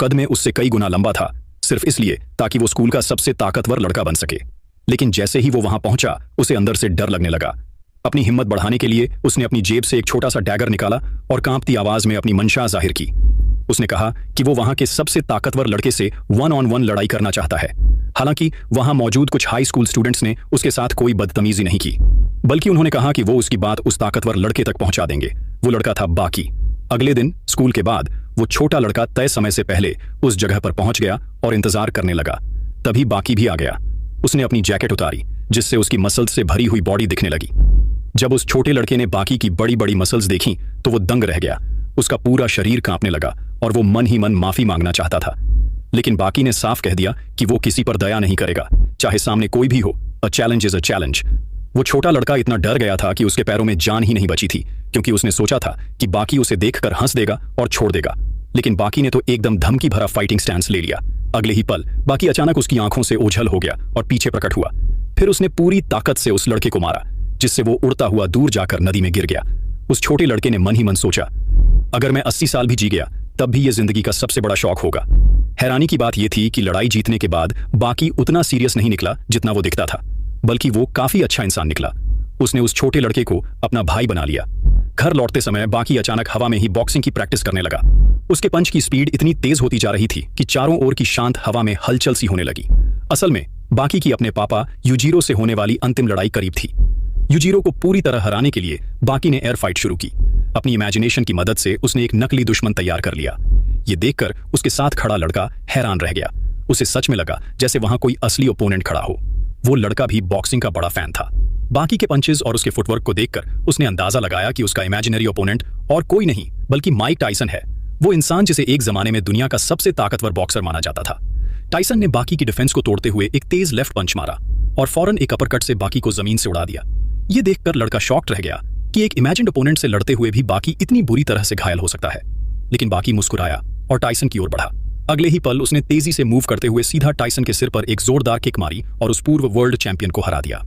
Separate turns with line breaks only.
कद में उससे कई गुना लंबा था, सिर्फ इसलिए ताकि वो स्कूल का सबसे ताकतवर लड़का बन सके। लेकिन जैसे ही वो वहां पहुंचा, उसे अंदर से डर लगने लगा। अपनी हिम्मत बढ़ाने के लिए उसने अपनी जेब से एक छोटा सा डैगर निकाला और कांपती आवाज में अपनी मंशा जाहिर की। उसने कहा कि वो वहां के सबसे ताकतवर लड़के से 1-on-1 लड़ाई करना चाहता है। हालांकि वहां मौजूद कुछ हाई स्कूल स्टूडेंट्स ने उसके साथ कोई बदतमीजी नहीं की, बल्कि उन्होंने कहा कि वो उसकी बात उस ताकतवर लड़के तक पहुंचा देंगे। वो लड़का था बाकी। अगले दिन स्कूल के बाद वो छोटा लड़का तय समय से पहले उस जगह पर पहुंच गया और इंतजार करने लगा। तभी बाकी भी आ गया। उसने अपनी जैकेट उतारी, जिससे उसकी मसल्स से भरी हुई बॉडी दिखने लगी। जब उस छोटे लड़के ने बाकी की बड़ी बड़ी मसल्स देखी तो वो दंग रह गया। उसका पूरा शरीर कांपने लगा और वो मन ही मन माफी मांगना चाहता था। लेकिन बाकी ने साफ कह दिया कि वो किसी पर दया नहीं करेगा, चाहे सामने कोई भी हो। A challenge is a challenge. वो छोटा लड़का इतना डर गया था कि उसके पैरों में जान ही नहीं बची थी, क्योंकि उसने सोचा था कि बाकी उसे देखकर हंस देगा और छोड़ देगा। लेकिन बाकी ने तो एकदम धमकी भरा फाइटिंग स्टैंस ले लिया। अगले ही पल बाकी अचानक उसकी आंखों से ओझल हो गया और पीछे प्रकट हुआ। फिर उसने पूरी ताकत से उस लड़के को मारा, जिससे वो उड़ता हुआ दूर जाकर नदी में गिर गया। उस छोटे लड़के ने मन ही मन सोचा, अगर मैं 80 साल भी जी गया तब भी ये जिंदगी का सबसे बड़ा शौक होगा। हैरानी की बात यह थी कि लड़ाई जीतने के बाद बाकी उतना सीरियस नहीं निकला जितना वो दिखता था, बल्कि वो काफी अच्छा इंसान निकला। उसने उस छोटे लड़के को अपना भाई बना लिया। घर लौटते समय बाकी अचानक हवा में ही बॉक्सिंग की प्रैक्टिस करने लगा। उसके पंच की स्पीड इतनी तेज होती जा रही थी कि चारों ओर की शांत हवा में हलचल सी होने लगी। असल में बाकी की अपने पापा युजीरो से होने वाली अंतिम लड़ाई करीब थी। युजीरो को पूरी तरह हराने के लिए बाकी ने एयर फाइट शुरू की। अपनी इमेजिनेशन की मदद से उसने एक नकली दुश्मन तैयार कर लिया। ये देखकर उसके साथ खड़ा लड़का हैरान रह गया। उसे सच में लगा जैसे वहां कोई असली ओपोनेंट खड़ा हो। वो लड़का भी बॉक्सिंग का बड़ा फैन था। बाकी के पंचेस और उसके फुटवर्क को देखकर उसने अंदाजा लगाया कि उसका इमेजिनरी ओपोनेंट और कोई नहीं बल्कि माइक टाइसन है, वो इंसान जिसे एक जमाने में दुनिया का सबसे ताकतवर बॉक्सर माना जाता था। टाइसन ने बाकी की डिफेंस को तोड़ते हुए एक तेज लेफ्ट पंच मारा और फौरन एक अपरकट से बाकी को जमीन से उड़ा दिया। ये देखकर लड़का शॉक्ड रह गया कि एक इमेजिन्ड ओपोनेंट से लड़ते हुए भी बाकी इतनी बुरी तरह से घायल हो सकता है। लेकिन बाकी मुस्कुराया और टाइसन की ओर बढ़ा। अगले ही पल उसने तेजी से मूव करते हुए सीधा टाइसन के सिर पर एक जोरदार किक मारी और उस पूर्व वर्ल्ड चैंपियन को हरा दिया।